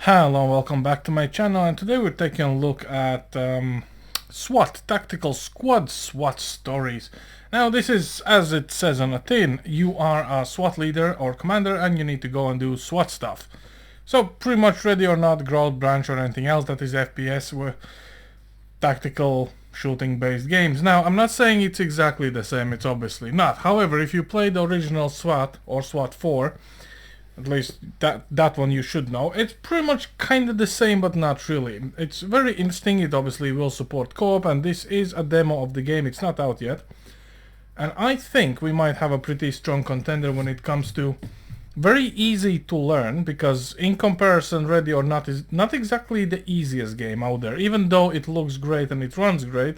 Hello, welcome back to my channel, and today we're taking a look at SWAT, Tactical Squad SWAT Stories. Now this is, as it says on a tin, you are a SWAT leader or commander and you need to go and do SWAT stuff. So pretty much Ready or Not, Ground Branch or anything else that is FPS with tactical shooting based games. Now I'm not saying it's exactly the same, it's obviously not. However, if you play the original SWAT or SWAT 4, at least that one you should know, it's pretty much kind of the same but not really. It's very interesting, it obviously will support co-op, and this is a demo of the game, it's not out yet. And I think we might have a pretty strong contender when it comes to very easy to learn, because in comparison Ready or Not is not exactly the easiest game out there, even though it looks great and it runs great.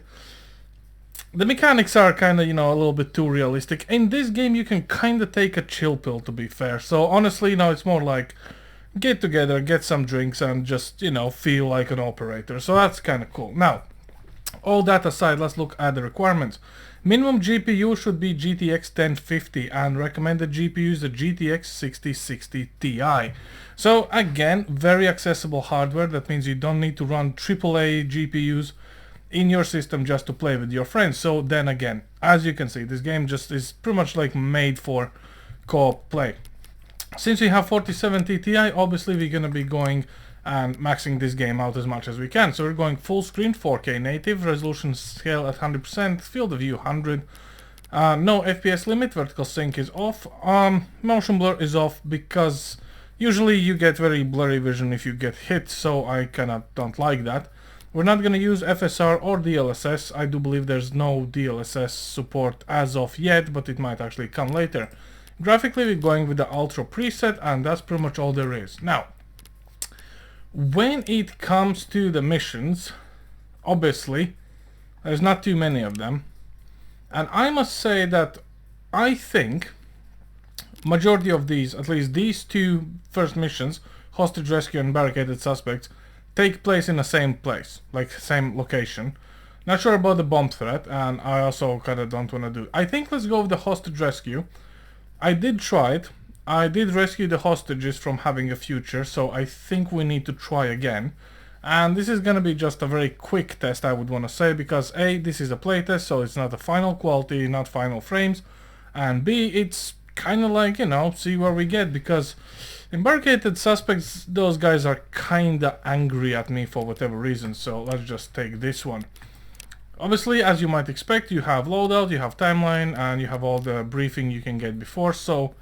The mechanics are kind of, you know, a little bit too realistic. In this game you can kind of take a chill pill, to be fair. So honestly, you know, it's more like get together, get some drinks and just, you know, feel like an operator. So that's kind of cool. Now, all that aside, let's look at the requirements. Minimum GPU should be GTX 1050 and recommended GPU is the GTX 6060 Ti. So again, very accessible hardware. That means you don't need to run AAA GPUs in your system just to play with your friends. So then again, as you can see, this game just is pretty much like made for co-op play. Since we have 4070 Ti, obviously we're going to be going and maxing this game out as much as we can. So we're going full screen, 4K native, resolution scale at 100%, field of view 100, no FPS limit, vertical sync is off, motion blur is off because usually you get very blurry vision if you get hit, so I kinda don't like that. We're not going to use FSR or DLSS. I do believe there's no DLSS support as of yet, but it might actually come later. Graphically, we're going with the Ultra preset, and that's pretty much all there is. Now, when it comes to the missions, obviously, there's not too many of them. And I must say that I think majority of these, at least these two first missions, Hostage Rescue and Barricaded Suspects, take place in the same place, like same location. Not sure about the bomb threat, and I also kind of don't want to do it. I think let's go with the hostage rescue. I did try it. I did rescue the hostages from having a future, so I think we need to try again. And this is going to be just a very quick test, I would want to say, because A, this is a playtest, so it's not a final quality, not final frames, and B, it's kind of like, you know, see where we get, because in Barricaded Suspects, those guys are kinda angry at me for whatever reason, so let's just take this one. Obviously, as you might expect, you have loadout, you have timeline, and you have all the briefing you can get before, so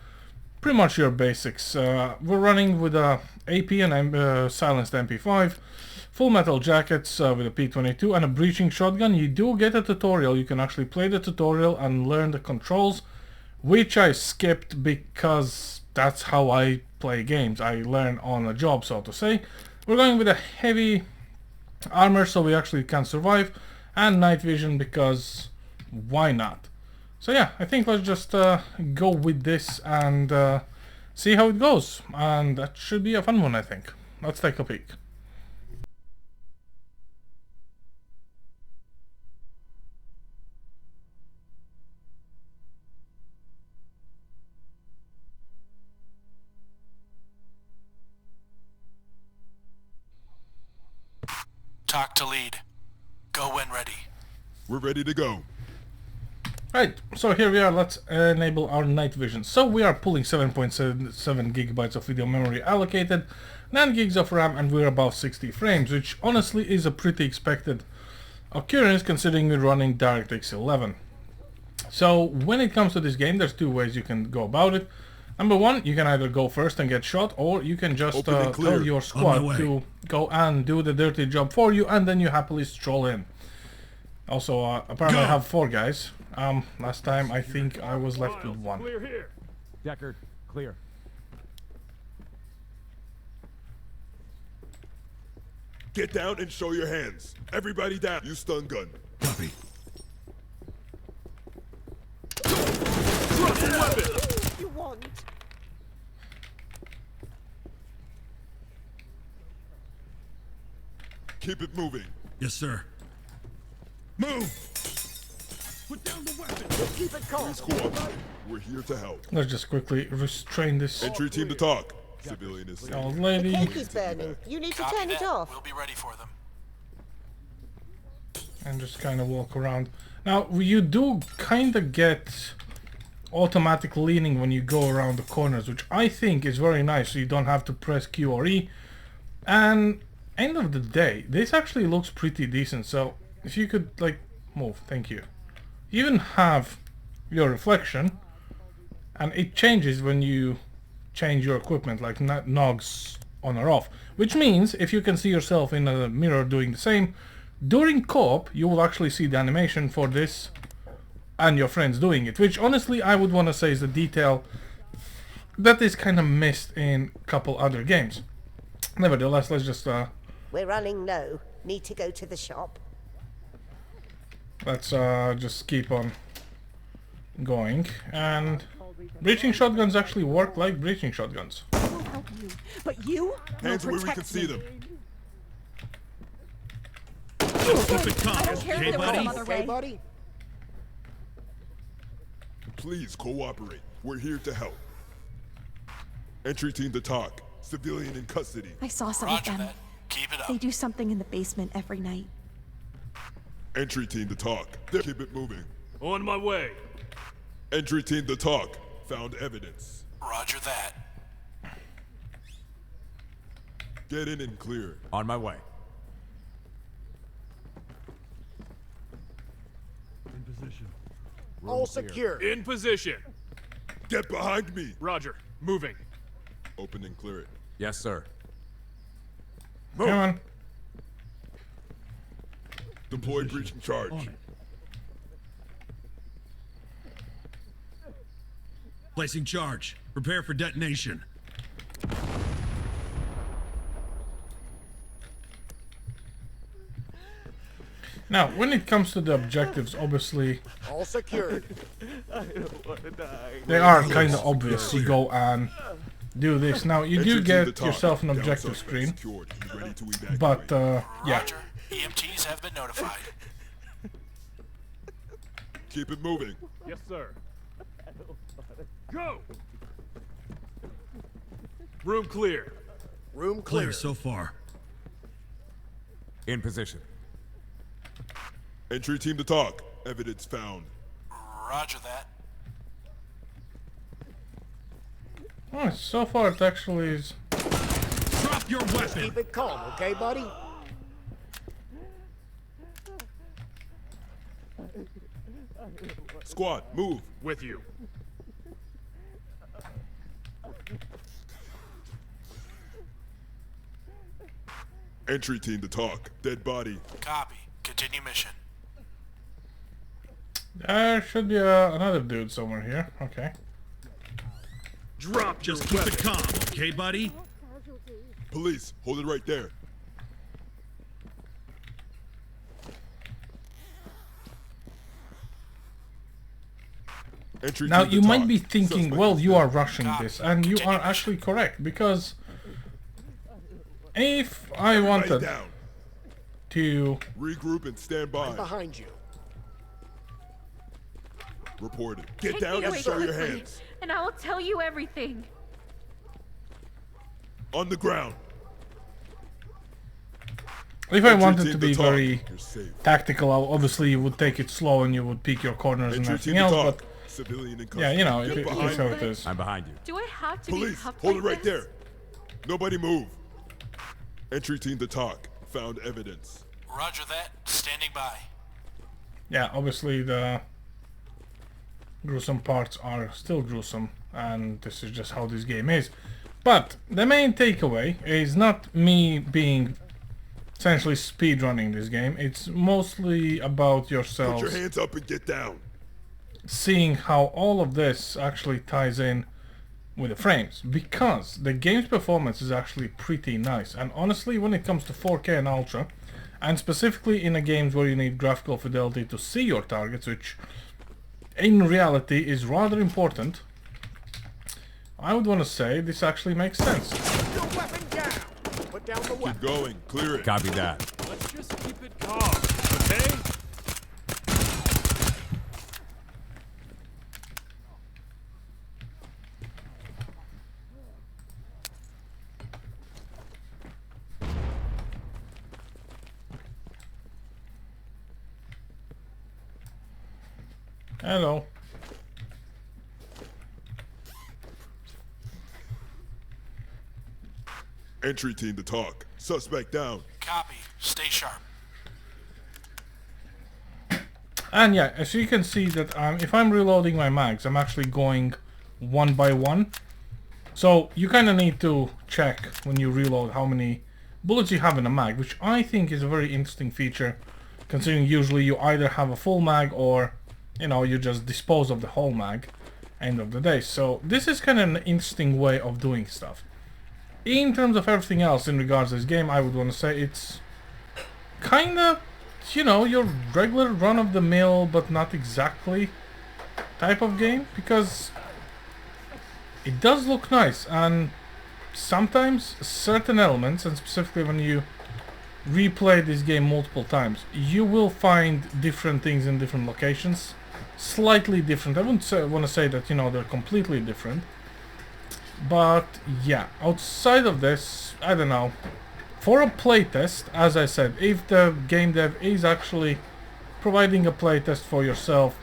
pretty much your basics. We're running with a AP and silenced MP5, full metal jackets with a P22 and a breaching shotgun. You do get a tutorial, you can actually play the tutorial and learn the controls, which I skipped because that's how I play games. I learn on a job, so to say. We're going with a heavy armor so we actually can survive, and night vision because why not? So yeah, I think let's just go with this and see how it goes, and that should be a fun one, I think. Let's take a peek. Talk to lead. Go when ready. We're ready to go. Right, so here we are, let's enable our night vision. So we are pulling 7.7 gigabytes of video memory allocated, 9 gigs of RAM, and we're above 60 frames, which honestly is a pretty expected occurrence considering we're running DirectX 11. So when it comes to this game, there's two ways you can go about it. Number one, you can either go first and get shot, or you can just tell your squad to go and do the dirty job for you, and then you happily stroll in. Also, apparently I have 4 guys. Last time I think I was left with 1. Clear here. Deckard, clear. Get down and show your hands. Everybody down. You stun gun. Copy. Drop the weapon. You want? Keep it moving. Yes, sir. Move! Put down the weapon. Keep it calm. Squad, we're here to help. Let's just quickly restrain this. Entry team to talk. Civilian is The safe. old lady. Cake is burning. You need to Copy turn it that. off. We'll be ready for them. And just kind of walk around. Now, you do kind of get automatic leaning when you go around the corners, which I think is very nice, so you don't have to press Q or E. And end of the day, this actually looks pretty decent, so if you could, like, move, thank you. You even have your reflection, and it changes when you change your equipment, like nogs on or off, which means if you can see yourself in a mirror doing the same, during co-op you will actually see the animation for this and your friends doing it, which honestly I would want to say is a detail that is kind of missed in a couple other games. Nevertheless, let's just We're running low. Need to go to the shop. let's just keep on going. And breaching shotguns actually work like breaching shotguns. I will help you, but you Hands will where we can protect see me. them. Just keep it I calm, don't care if okay, there was buddy? some other way. buddy? Please cooperate. We're here to help. Entry team to talk. Civilian in custody. I saw some Roger of them. that. Keep it They up. do something in the basement every night. Entry team to talk. Keep it moving. On my way. Entry team to talk. Found evidence. Roger that. Get in and clear. On my way. In position. All secure. In position. Get behind me. Roger. Moving. Open and clear it. Yes, sir. Come on. Deploy breaching charge. On it. Placing charge. Prepare for detonation. Now, when it comes to the objectives, obviously All secured. they are kind of obvious. You go and do this. Now, you do Entry team to get talk. yourself an Down objective suspect screen, secured. Be ready to evacuate. but yeah. Roger. EMTs have been notified. Keep it moving. Yes, sir. Go. Room clear. Room Clear clear. so far. In position. Entry team to talk. Evidence found. Roger that. Oh, so far it actually is. Drop your weapon. Keep it calm, okay, buddy? Squad, move. With you. Entry team to talk. Dead body. Copy. Continue mission. There should be another dude somewhere here. Okay. Drop Just your keep weapon. it calm, okay, buddy? Police, hold it right there. Entry Now team to you might talk. be thinking, Suspect well, is you dead. are rushing Copy. this, and you Continue are mission. actually correct, because if I Everybody wanted down. to Regroup and stand by. Behind you. Reported. Get Take down me and away show your quickly, hands. and I will tell you everything. On the ground. if I Entry wanted team to be talk. very You're safe. tactical, obviously you would take it slow and you would peek your corners and Entry everything team to else, talk. but Civilian in yeah, you know, custody. it Get is behind how me. it is. I'm behind you. Do I have to Police, be cuffed hold like it right this? there. Nobody move. Entry team to talk. Found evidence. Roger that. Standing by. Yeah, obviously the gruesome parts are still gruesome, and this is just how this game is. But the main takeaway is not me being essentially speedrunning this game. It's mostly about Put your yourselves hands up and get down. seeing how all of this actually ties in with the frames, because the game's performance is actually pretty nice. And honestly, when it comes to 4K and Ultra, and specifically in a games where you need graphical fidelity to see your targets, which in reality is rather important, I would want to say this actually makes sense. Your weapon down. Put down the weapon. Keep going. Clear it. Copy that. Let's just keep it calm, okay? Hello. Entry team to talk. Suspect down. Copy. Stay sharp. And yeah, as you can see that if I'm reloading my mags, I'm actually going one by one. So you kind of need to check when you reload how many bullets you have in a mag, which I think is a very interesting feature, considering usually you either have a full mag or, you know, you just dispose of the whole mag end of the day. So this is kind of an interesting way of doing stuff. In terms of everything else in regards to this game, I would want to say it's kind of, you know, your regular run-of-the-mill but not exactly type of game, because it does look nice, and sometimes certain elements, and specifically when you replay this game multiple times, you will find different things in different locations, slightly different. I wouldn't want to say that, you know, they're completely different, but yeah, outside of this, I don't know. For a playtest, as I said, if the game dev is actually providing a playtest for yourself,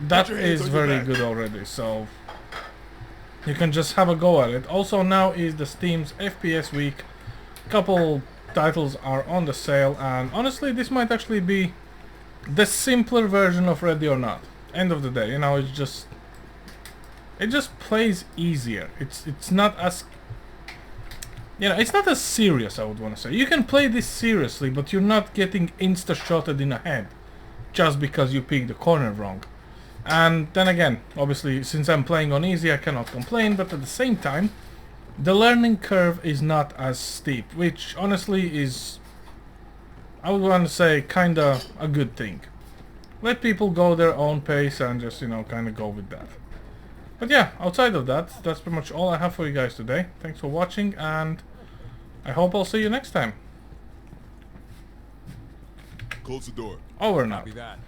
that is very good already, so you can just have a go at it. Also, now is the Steam's FPS week. Couple titles are on the sale, and honestly, this might actually be the simpler version of Ready or Not. End of the day, you know, it just plays easier. It's not as, you know, it's not as serious, I would want to say. You can play this seriously, but you're not getting insta-shotted in the head just because you picked the corner wrong. And then again, obviously, since I'm playing on easy, I cannot complain, but at the same time, the learning curve is not as steep, which honestly is, I would want to say, kinda a good thing. Let people go their own pace and just, you know, kinda go with that. But yeah, outside of that, that's pretty much all I have for you guys today. Thanks for watching, and I hope I'll see you next time. Close the door. Over now. Copy that.